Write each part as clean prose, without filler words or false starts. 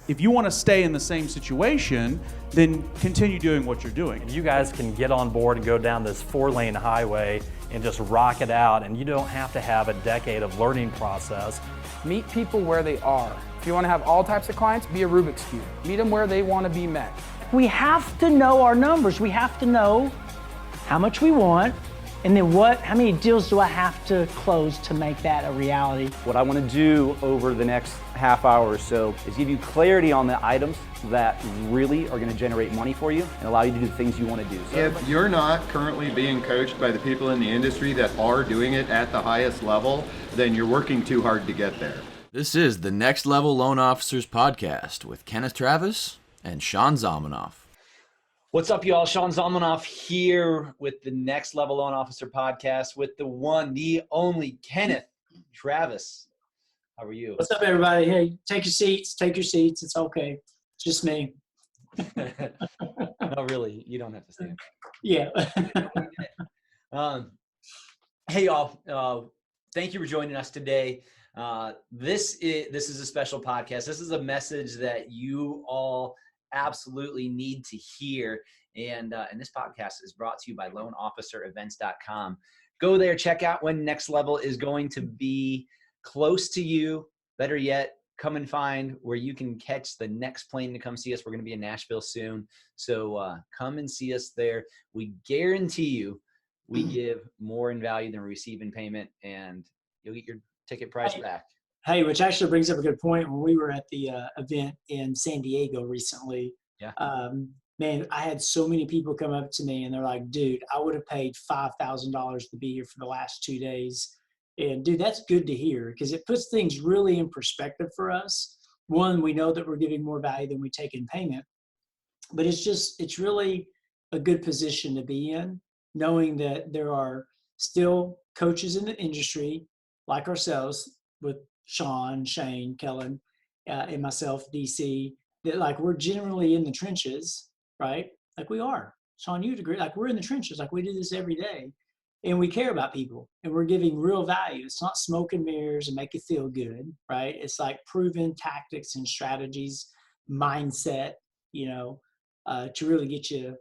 If you want to stay in the same situation, then continue doing what you're doing. You guys can get on board and go down this 4-lane highway and just rock it out, and you don't have to have a decade of learning process. Meet people where they are. If you want to have all types of clients, be a Rubik's Cube. Meet them where they want to be met. We have to know our numbers. We have to know how much we want, and then how many deals do I have to close to make that a reality? What I want to do over the next half hour or so is give you clarity on the items that really are going to generate money for you and allow you to do the things you want to do. If you're not currently being coached by the people in the industry that are doing it at the highest level, then you're working too hard to get there. This is the Next Level Loan Officers Podcast with Kenneth Travis and Sean Zalmanoff. What's up, y'all? Sean Zalmanoff here with the Next Level Loan Officer Podcast with the one, the only Kenneth Travis. How are you? What's up, everybody? Hey, take your seats. Take your seats. It's okay. It's just me. No, really. You don't have to stand. Yeah. Hey, y'all. Thank you for joining us today. This is a special podcast. This is a message that you all absolutely need to hear. And this podcast is brought to you by loanofficerevents.com. Go there, check out when Next Level is going to be close to you. Better yet, come and find where you can catch the next plane to come see us. We're going to be in Nashville soon. So come and see us there. We guarantee you we give more in value than we receive in payment, and you'll get your ticket price back. Hey, which actually brings up a good point. When we were at the event in San Diego recently, man, I had so many people come up to me and they're like, dude, I would have paid $5,000 to be here for the last 2 days. And dude, that's good to hear because it puts things really in perspective for us. One, we know that we're giving more value than we take in payment, but it's really a good position to be in, knowing that there are still coaches in the industry like ourselves with Sean, Shane, Kellen, and myself, DC, that like we're generally in the trenches, right? Like we are. Sean, you'd agree. Like we're in the trenches. Like we do this every day, and we care about people, and we're giving real value. It's not smoke and mirrors and make you feel good, right? It's like proven tactics and strategies, mindset, to really get you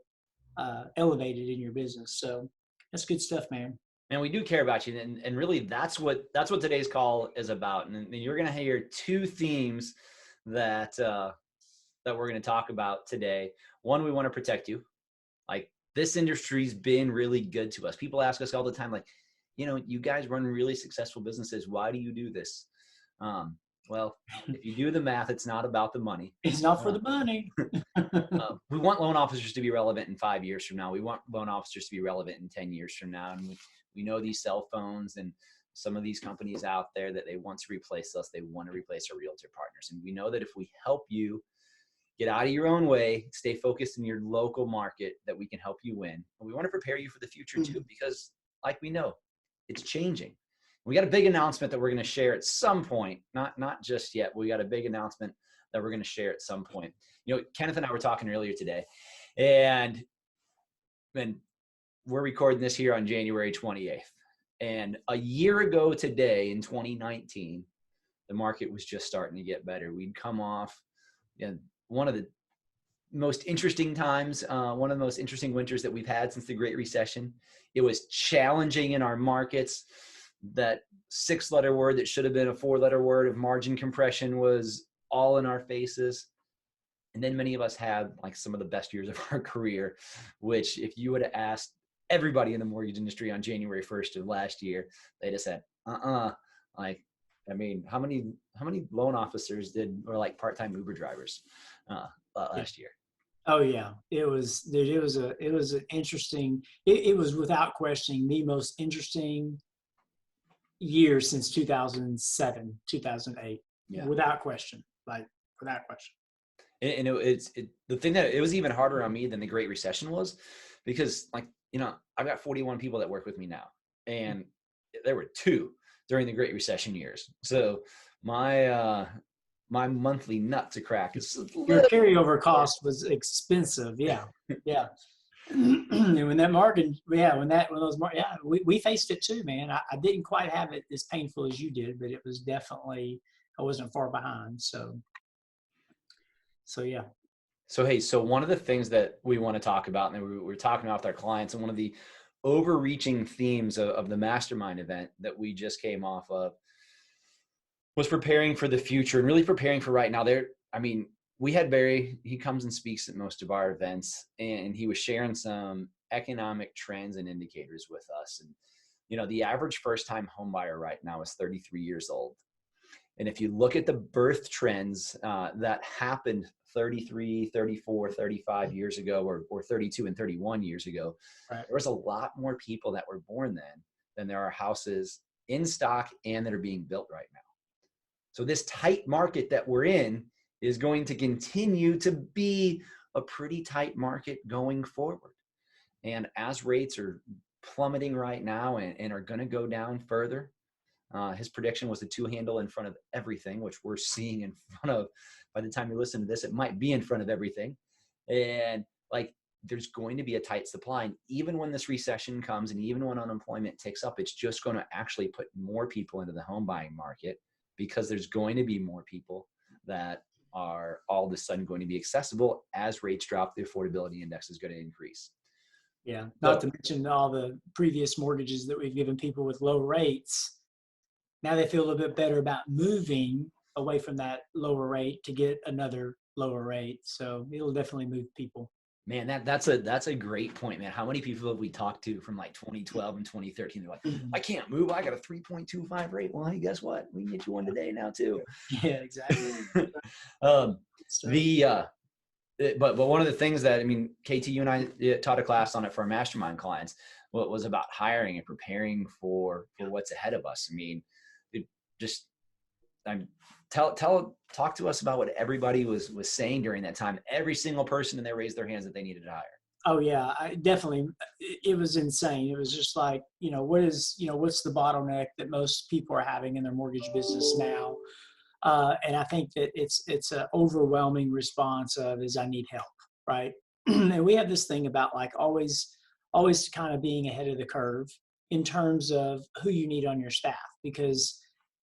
elevated in your business. So that's good stuff, man. And we do care about you, and really that's what today's call is about. And you're going to hear two themes that we're going to talk about today. One, we want to protect you. Like this industry's been really good to us. People ask us all the time, like, you guys run really successful businesses. Why do you do this? Well, if you do the math, it's not about the money. It's not for the money. We want loan officers to be relevant in 5 years from now. We want loan officers to be relevant in 10 years from now. And we know these cell phones and some of these companies out there that they want to replace us. They want to replace our realtor partners. And we know that if we help you get out of your own way, stay focused in your local market, that we can help you win. And we want to prepare you for the future too, because like we know, it's changing. We got a big announcement that we're going to share at some point, not just yet. We got a big announcement that we're going to share at some point. Kenneth and I were talking earlier today, and we're recording this here on January 28th. And a year ago today in 2019, the market was just starting to get better. We'd come off one of the most interesting times, one of the most interesting winters that we've had since the Great Recession. It was challenging in our markets. That 6-letter word that should have been a 4-letter word of margin compression was all in our faces. And then many of us had like some of the best years of our career, which if you would have asked everybody in the mortgage industry on January 1st of last year, they'd have said, how many loan officers were like part-time Uber drivers last year? Oh yeah, it was an interesting, it was without questioning the most interesting year since 2007, 2008, without question, without question. And the thing that it was even harder on me than the Great Recession was, because I've got 41 people that work with me now, and there were 2 during the Great Recession years. So my monthly nut to crack is your carryover cost was expensive. Yeah. And when that market, we faced it too, man. I didn't quite have it as painful as you did, but it was definitely, I wasn't far behind. So So yeah. So, hey, so one of the things that we want to talk about, and we were talking about with our clients, and one of the overreaching themes of the mastermind event that we just came off of was preparing for the future and really preparing for right now. We had Barry, he comes and speaks at most of our events, and he was sharing some economic trends and indicators with us. And, the average first-time home buyer right now is 33 years old. And if you look at the birth trends that happened 33, 34, 35 years ago, or 32 and 31 years ago, Right. there was a lot more people that were born then than there are houses in stock and that are being built right now. So this tight market that we're in is going to continue to be a pretty tight market going forward. And as rates are plummeting right now and are going to go down further, his prediction was a 2 handle in front of everything, which we're seeing in front of. By the time you listen to this, it might be in front of everything. And there's going to be a tight supply. And even when this recession comes and even when unemployment ticks up, it's just going to actually put more people into the home buying market, because there's going to be more people that are all of a sudden going to be accessible as rates drop. The affordability index is going to increase. Yeah. Not to mention all the previous mortgages that we've given people with low rates. Now they feel a little bit better about moving away from that lower rate to get another lower rate. So it'll definitely move people. Man, that's a great point, man. How many people have we talked to from 2012 and 2013? They're like, I can't move. I got a 3.25 rate. Well, hey, guess what? We can get you one today now too. Yeah, exactly. But one of the things that, KT, you and I taught a class on it for our mastermind clients. What was about hiring and preparing for what's ahead of us. Talk to us about what everybody was saying during that time. Every single person in there raised their hands that they needed to hire. Oh yeah, it was insane. It was just like, what's the bottleneck that most people are having in their mortgage business now? And I think that it's an overwhelming response is I need help, right? And we have this thing about always kind of being ahead of the curve in terms of who you need on your staff, because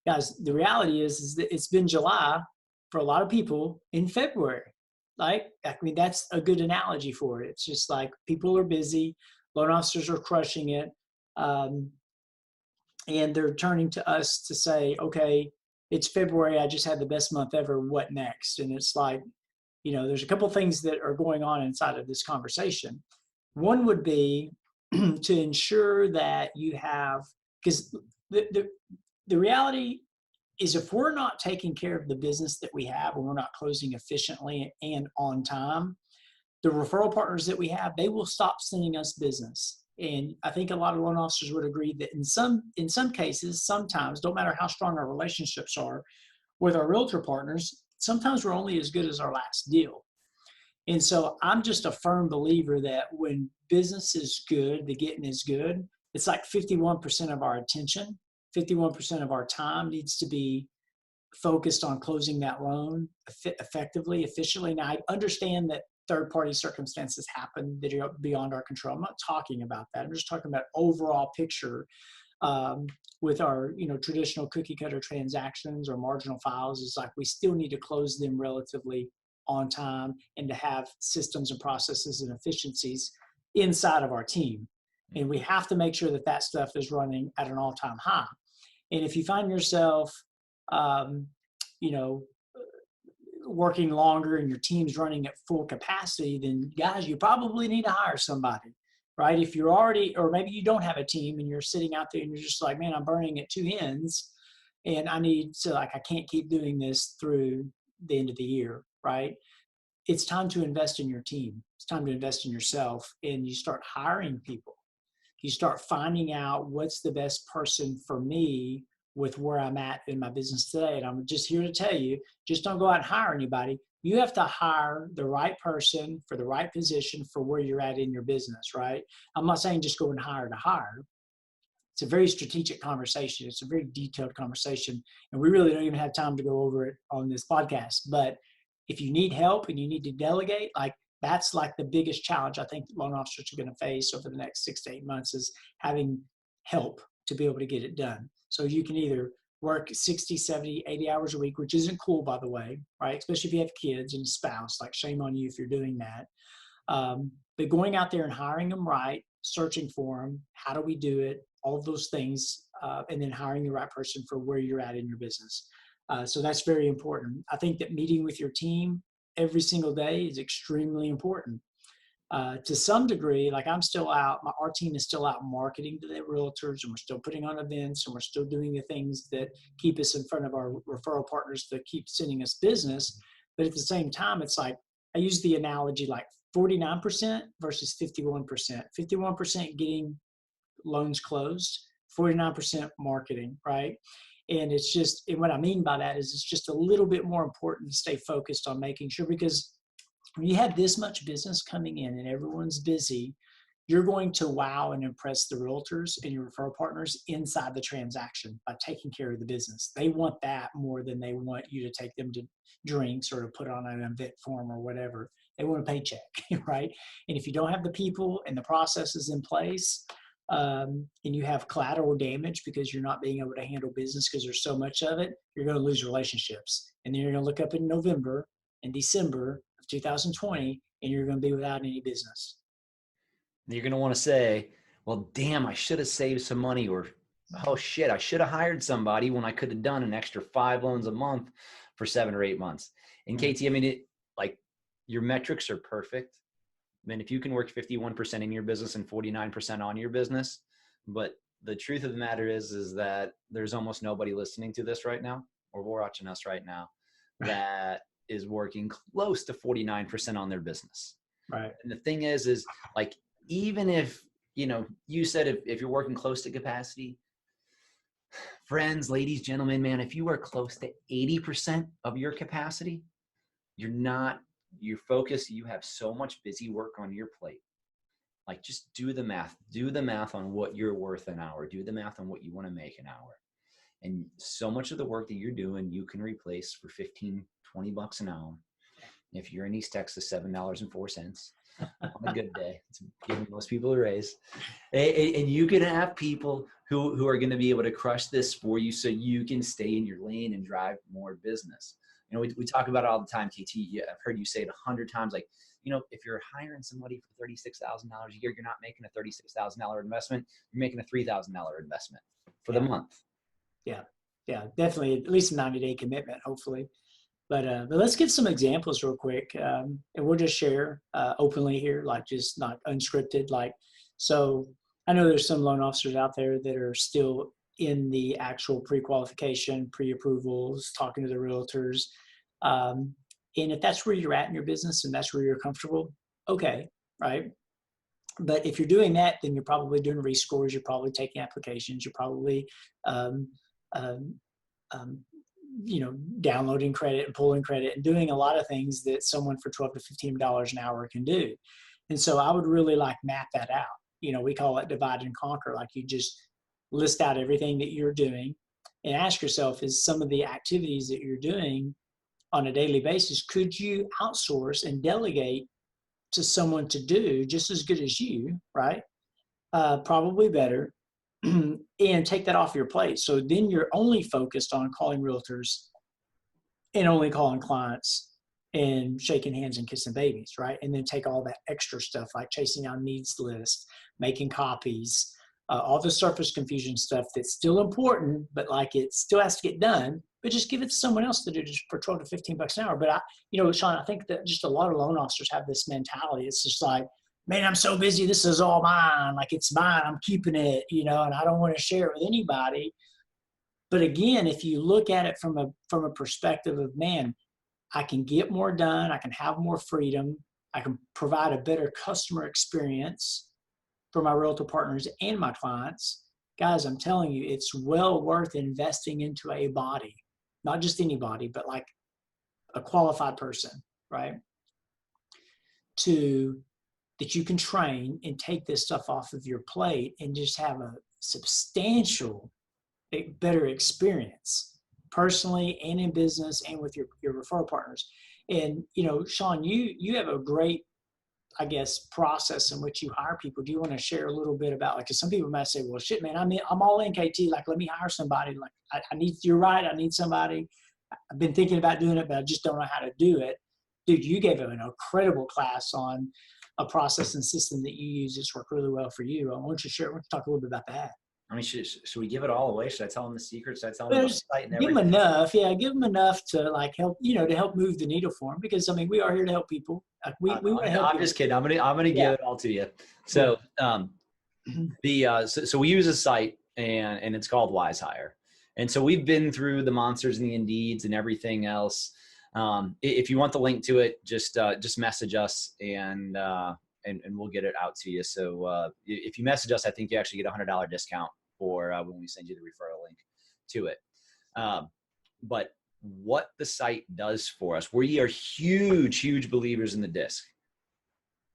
guys, the reality is that it's been July for a lot of people in February. That's a good analogy for it. It's just like people are busy, loan officers are crushing it, and they're turning to us to say, okay, it's February, I just had the best month ever, what next? And it's like, there's a couple things that are going on inside of this conversation. One would be to ensure that you have, because the reality is if we're not taking care of the business that we have and we're not closing efficiently and on time, the referral partners that we have, they will stop sending us business. And I think a lot of loan officers would agree that in some cases, sometimes, don't matter how strong our relationships are with our realtor partners, sometimes we're only as good as our last deal. And so I'm just a firm believer that when business is good, the getting is good. It's like 51% of our attention, 51% of our time needs to be focused on closing that loan effectively, efficiently. Now, I understand that third-party circumstances happen that are beyond our control. I'm not talking about that. I'm just talking about overall picture with our, traditional cookie-cutter transactions or marginal files. It's like we still need to close them relatively on time and to have systems and processes and efficiencies inside of our team. And we have to make sure that that stuff is running at an all-time high. And if you find yourself, working longer and your team's running at full capacity, then guys, you probably need to hire somebody, right? If you're already, or maybe you don't have a team and you're sitting out there and you're just like, man, I'm burning at two ends and I can't keep doing this through the end of the year, right? It's time to invest in your team. It's time to invest in yourself, and you start hiring people. You start finding out what's the best person for me with where I'm at in my business today. And I'm just here to tell you, just don't go out and hire anybody. You have to hire the right person for the right position for where you're at in your business, right? I'm not saying just go and hire to hire. It's a very strategic conversation. It's a very detailed conversation. And we really don't even have time to go over it on this podcast. But if you need help and you need to delegate, that's the biggest challenge I think loan officers are going to face over the next 6 to 8 months is having help to be able to get it done. So you can either work 60, 70, 80 hours a week, which isn't cool, by the way, right? Especially if you have kids and a spouse, like shame on you if you're doing that. But going out there and hiring them right, searching for them, how do we do it, all of those things, and then hiring the right person for where you're at in your business. So that's very important. I think that meeting with your team every single day is extremely important. To some degree, like I'm still out, our team is still out marketing to the realtors, and we're still putting on events, and we're still doing the things that keep us in front of our referral partners that keep sending us business. But at the same time, it's like, I use the analogy like 49% versus 51%. 51% getting loans closed, 49% marketing, right? And it's just, and what I mean by that is it's just a little bit more important to stay focused on making sure, because when you have this much business coming in and everyone's busy, you're going to wow and impress the realtors and your referral partners inside the transaction by taking care of the business. They want that more than they want you to take them to drinks or to put on an event form or whatever. They want a paycheck, right? And if you don't have the people and the processes in place, and you have collateral damage because you're not being able to handle business because there's so much of it, you're going to lose relationships. And then you're going to look up in November and December of 2020, and you're going to be without any business. You're going to want to say, well, damn, I should have saved some money, or, oh shit, I should have hired somebody when I could have done an extra 5 loans a month for 7 or 8 months. And KT, I mean, like your metrics are perfect. I mean, if you can work 51% in your business and 49% on your business, but the truth of the matter is that there's almost nobody listening to this right now, or watching us right now, that is working close to 49% on their business. Right. And the thing is like, even if, you know, you said if you're working close to capacity, friends, ladies, gentlemen, man, if you are close to 80% of your capacity, you're focused, you have so much busy work on your plate. Like, just do the math on what you're worth an hour, do the math on what you want to make an hour. And so much of the work that you're doing, you can replace for 15, 20 bucks an hour. If you're in East Texas, $7.04 on a good day. It's giving most people a raise. And you can have people who are going to be able to crush this for you so you can stay in your lane and drive more business. You know, we talk about it all the time, KT. Yeah, I've heard you say it 100 times. Like, you know, if you're hiring somebody for $36,000 a year, you're not making a $36,000 investment. You're making a $3,000 investment for the month. Yeah, definitely. At least a 90-day commitment, hopefully. But let's give some examples real quick, and we'll just share openly here, like just not unscripted. Like, so I know there's some loan officers out there that are still in the actual pre-qualification, pre-approvals, talking to the realtors. And if that's where you're at in your business and that's where you're comfortable, okay, right? But if you're doing that, then you're probably doing rescores, you're probably taking applications, you're probably you know, downloading credit and pulling credit and doing a lot of things that someone for $12 to $15 an hour can do. And so I would really like map that out. You know, we call it divide and conquer. Like, you just list out everything that you're doing and ask yourself, is some of the activities that you're doing on a daily basis, could you outsource and delegate to someone to do just as good as you, right? Probably better. And take that off your plate. So then you're only focused on calling realtors and only calling clients and shaking hands and kissing babies, right? And then take all that extra stuff like chasing down needs lists, making copies, all the surface confusion stuff that's still important, but like it still has to get done, but just give it to someone else to do just for 12 to 15 bucks an hour. But you know, Sean, I think that just a lot of loan officers have this mentality. It's just like, man, I'm so busy. This is all mine. Like, it's mine. I'm keeping it, you know, and I don't want to share it with anybody. But again, if you look at it from a perspective of, man, I can get more done. I can have more freedom. I can provide a better customer experience for my realtor partners and my clients. Guys, I'm telling you, it's well worth investing into a body, not just anybody, but like a qualified person, right? That you can train and take this stuff off of your plate and just have a substantial, better experience personally and in business and with your referral partners. And, you know, Sean, you have a great I guess, process in which you hire people. Do you want to share a little bit about, like, because some people might say, well, shit, man, I'm all in, KT. Like, let me hire somebody. Like, you're right. I need somebody. I've been thinking about doing it, but I just don't know how to do it. Dude, you gave an incredible class on a process and system that you use that's worked really well for you. Why don't you share? We'll talk a little bit about that. I mean, should we give it all away? Should I tell them the secrets? Should I tell them the website and give everything? them enough. Yeah, give them enough to like help, to help move the needle for them. Because I mean, we are here to help people. We want to help. I'm just kidding. I'm gonna give it all to you. So, so we use a site and it's called WiseHire. And so we've been through the monsters and the Indeeds and everything else. If you want the link to it, just message us and we'll get it out to you. So if you message us, I think you actually get a $100 discount for when we send you the referral link to it. But what the site does for us, we are huge believers in the DISC.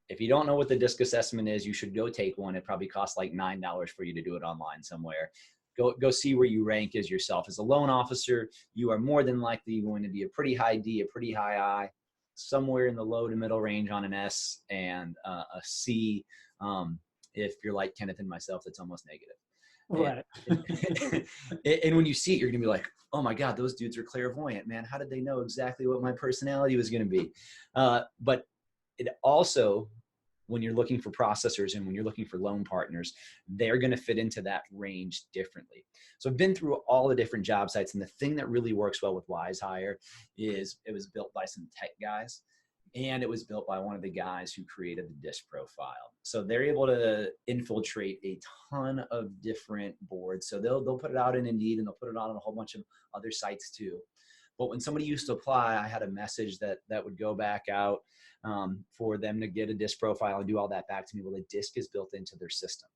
If you don't know what the DISC assessment is, you should go take one. It probably costs like $9 for you to do it online somewhere. Go see where you rank as yourself. As a loan officer, you are more than likely going to be a pretty high D, a pretty high I, somewhere in the low to middle range on an S, and a C if you're like Kenneth and myself, that's almost negative. Right. And when you see it, you're going to be like, oh my God, those dudes are clairvoyant, man. How did they know exactly what my personality was going to be? But it also, when you're looking for processors and when you're looking for loan partners, they're going to fit into that range differently. So I've been through all the different job sites, and the thing that really works well with WiseHire is it was built by some tech guys, and it was built by one of the guys who created the DISC profile. So they're able to infiltrate a ton of different boards. So they'll put it out in Indeed, and they'll put it out on a whole bunch of other sites too. But when somebody used to apply, I had a message that would go back out for them to get a DISC profile and do all that back to me. Well, the DISC is built into their system.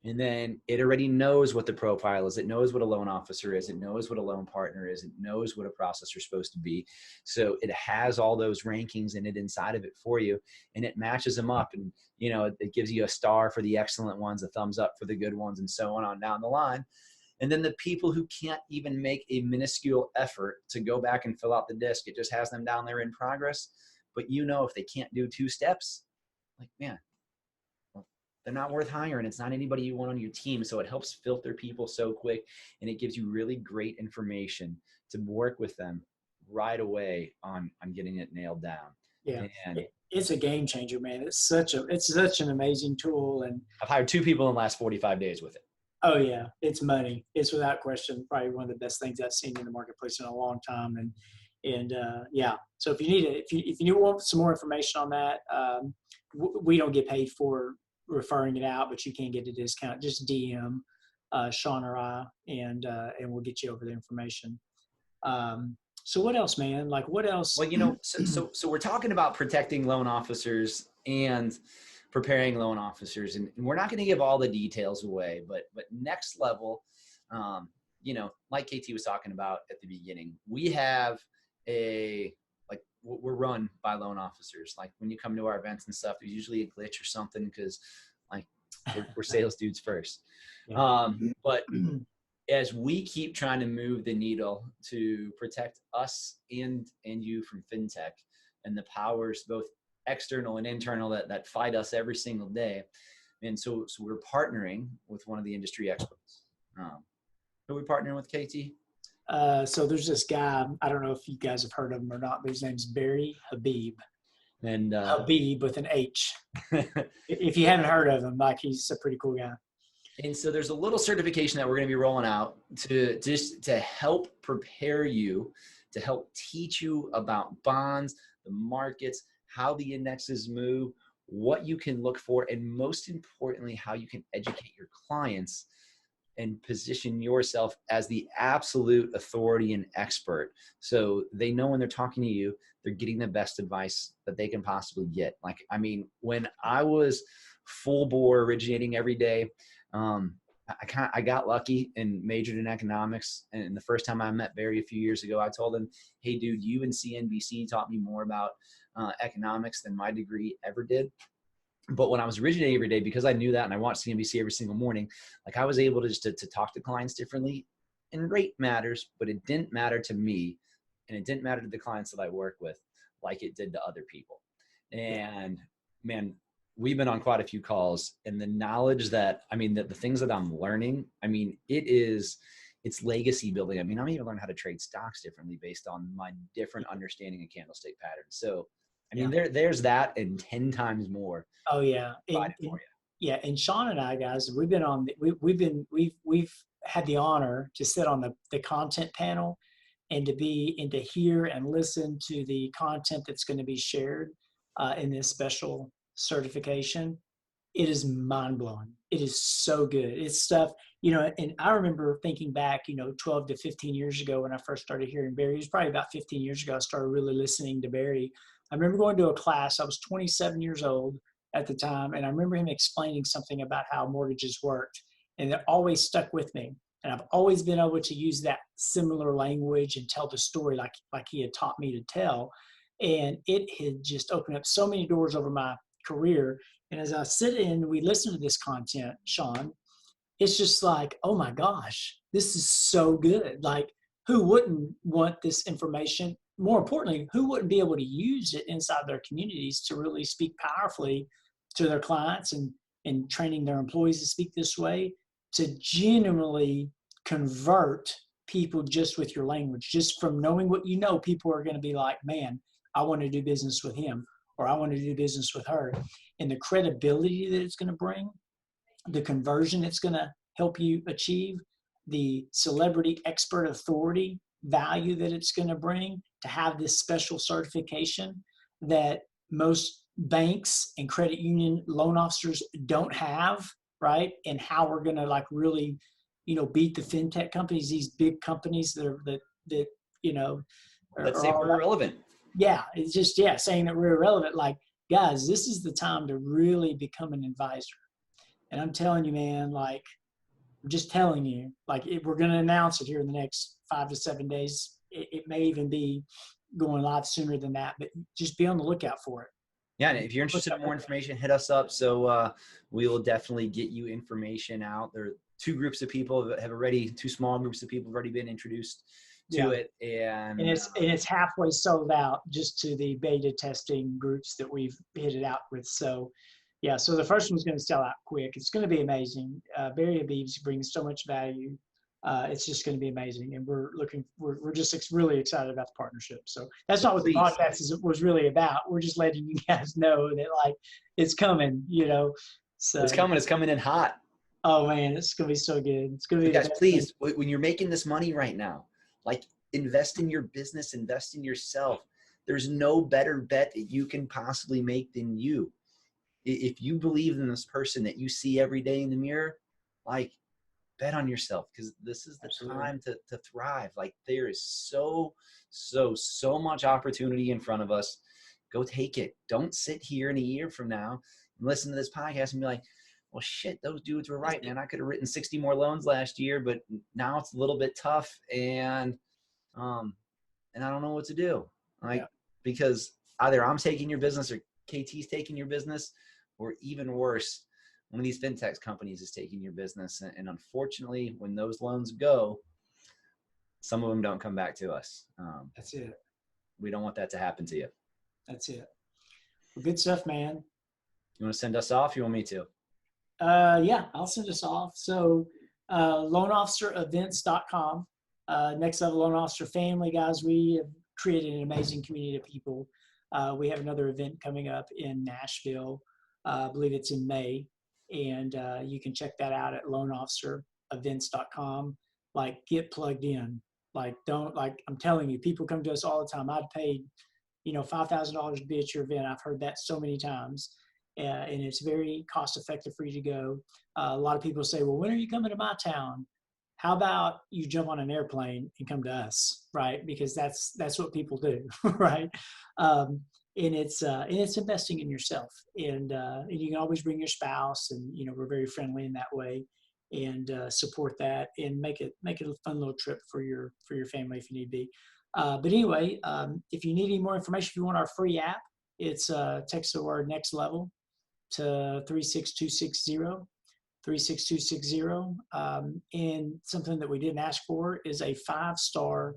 And then it already knows what the profile is. It knows what a loan officer is. It knows what a loan partner is. It knows what a processor is supposed to be. So it has all those rankings in it inside of it for you, and it matches them up. And, it gives you a star for the excellent ones, a thumbs up for the good ones, and so on down the line. And then the people who can't even make a minuscule effort to go back and fill out the DISC, it just has them down there in progress. But if they can't do 2 steps, like, man, they're not worth hiring. It's not anybody you want on your team. So it helps filter people so quick, and it gives you really great information to work with them right away on getting it nailed down. Yeah. And it's a game changer, man. It's such an amazing tool. And I've hired 2 people in the last 45 days with it. Oh yeah. It's money. It's without question probably one of the best things I've seen in the marketplace in a long time. And yeah. So if you need it, if you want some more information on that, we don't get paid for referring it out, but you can get a discount. Just DM Sean or I, and we'll get you over the information. So what else, man? Like, what else? Well, so we're talking about protecting loan officers and preparing loan officers, and we're not going to give all the details away, but next level, like KT was talking about at the beginning, we have we're run by loan officers. Like when you come to our events and stuff, there's usually a glitch or something because we're sales dudes first. Yeah. But as we keep trying to move the needle to protect us and you from fintech and the powers, both external and internal, that fight us every single day. And so we're partnering with one of the industry experts. Who are we partnering with, KT? So there's this guy, I don't know if you guys have heard of him or not, but his name's Barry Habib. And Habib with an H. If you haven't heard of him, he's a pretty cool guy. And so there's a little certification that we're going to be rolling out to help prepare you, to help teach you about bonds, the markets, how the indexes move, what you can look for, and most importantly, how you can educate your clients and position yourself as the absolute authority and expert. So they know when they're talking to you, they're getting the best advice that they can possibly get. When I was full bore originating every day, I got lucky and majored in economics. And the first time I met Barry a few years ago, I told him, hey dude, you and CNBC taught me more about economics than my degree ever did. But when I was originating every day, because I knew that and I watched CNBC every single morning, I was able to just to talk to clients differently. And rate matters, but it didn't matter to me, and it didn't matter to the clients that I work with like it did to other people. And man, we've been on quite a few calls, and the knowledge that, I mean, the things that I'm learning, I mean, it's legacy building. I mean, I'm even learning how to trade stocks differently based on my different understanding of candlestick patterns. So, I mean, there's that and 10 times more. Oh yeah. For you. Yeah. And Sean and I, guys, we've had the honor to sit on the content panel and to hear and listen to the content that's going to be shared in this special certification. It is mind blowing. It is so good. It's stuff, and I remember thinking back, 12 to 15 years ago when I first started hearing Barry. It was probably about 15 years ago I started really listening to Barry. I remember going to a class. I was 27 years old at the time, and I remember him explaining something about how mortgages worked, and it always stuck with me. And I've always been able to use that similar language and tell the story like he had taught me to tell. And it had just opened up so many doors over my career. And as I sit in, we listen to this content, Sean, it's just like, oh my gosh, this is so good. Like, who wouldn't want this information? More importantly, who wouldn't be able to use it inside their communities to really speak powerfully to their clients and training their employees to speak this way, to genuinely convert people just with your language. Just from knowing what you know, people are going to be like, man, I want to do business with him, or I want to do business with her. And the credibility that it's going to bring, the conversion it's going to help you achieve, the celebrity expert authority value that it's going to bring to have this special certification that most banks and credit union loan officers don't have, right? And how we're going to like really, beat the fintech companies, these big companies that let's say we're irrelevant. Yeah, it's just saying that we're irrelevant. Like, guys, this is the time to really become an advisor. And I'm telling you, man, like, I'm just telling you, like, we're going to announce it here in the next 5 to 7 days. It may even be going live sooner than that, but just be on the lookout for it. Yeah, and if you're interested in more information, hit us up. So we will definitely get you information out. There are two small groups of people have already been introduced to it, and it's halfway sold out just to the beta testing groups that we've hit it out with. So yeah, so the first one's going to sell out quick. It's going to be amazing. Barry Habib's brings so much value. It's just going to be amazing, and we're just really excited about the partnership. So that's not what the podcast was really about. We're just letting you guys know that like it's coming, So it's coming in hot. Oh man, it's going to be so good. It's going to be. Guys, please, when you're making this money right now, like, invest in your business, invest in yourself. There's no better bet that you can possibly make than you. If you believe in this person that you see every day in the mirror, like, bet on yourself, because this is the time to thrive. Like, there is so much opportunity in front of us. Go take it. Don't sit here in a year from now and listen to this podcast and be like, well, shit, those dudes were right, man. I could have written 60 more loans last year, but now it's a little bit tough, and I don't know what to do. Because either I'm taking your business or KT's taking your business, or even worse, one of these fintech companies is taking your business. And unfortunately, when those loans go, some of them don't come back to us. That's it. We don't want that to happen to you. That's it. Well, good stuff, man. You want to send us off? You want me to? Yeah, I'll send us off. So loanofficerevents.com, Next Level Loan Officer family, guys. We have created an amazing community of people. We have another event coming up in Nashville. I believe it's in May. And you can check that out at loanofficerevents.com. Like, get plugged in. Like, I'm telling you, people come to us all the time. I'd paid, $5,000 to be at your event. I've heard that so many times. And it's very cost effective for you to go. A lot of people say, well, when are you coming to my town? How about you jump on an airplane and come to us, right? Because that's what people do, right? And it's investing in yourself, and you can always bring your spouse, and we're very friendly in that way, and support that, and make it a fun little trip for your family if you need be. But anyway, if you need any more information, if you want our free app, it's text the word Next Level to 36260. And something that we didn't ask for is a 5-star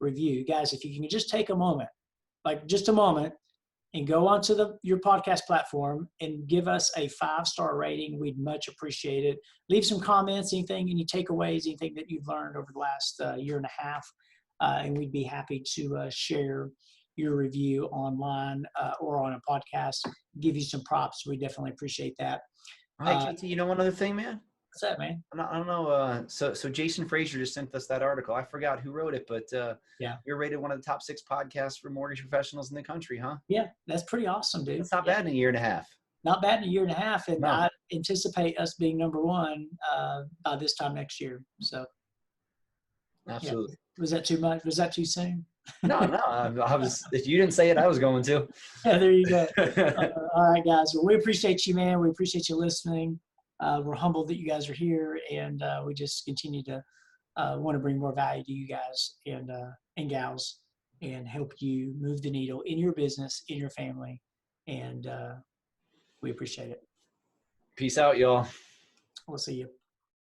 review. Guys, if you can just take a moment, like just a moment, and go onto your podcast platform and give us a 5-star rating. We'd much appreciate it. Leave some comments, anything, any takeaways, anything that you've learned over the last year and a half, and we'd be happy to share your review online or on a podcast. Give you some props. We definitely appreciate that. Hey, JT, you know one other thing, man? What's that, man? I don't know. So Jason Frazier just sent us that article. I forgot who wrote it, but you're rated one of the top 6 podcasts for mortgage professionals in the country, huh? Yeah, that's pretty awesome, dude. It's not bad in a year and a half. Not bad in a year and a half, and No. I anticipate us being number 1 by this time next year. So, Absolutely. Yeah. Was that too much? Was that too soon? No. I was. If you didn't say it, I was going to. Yeah, there you go. All right, guys. Well, we appreciate you, man. We appreciate you listening. We're humbled that you guys are here, and we just continue to want to bring more value to you guys and gals, and help you move the needle in your business, in your family, and we appreciate it. Peace out, y'all. We'll see you.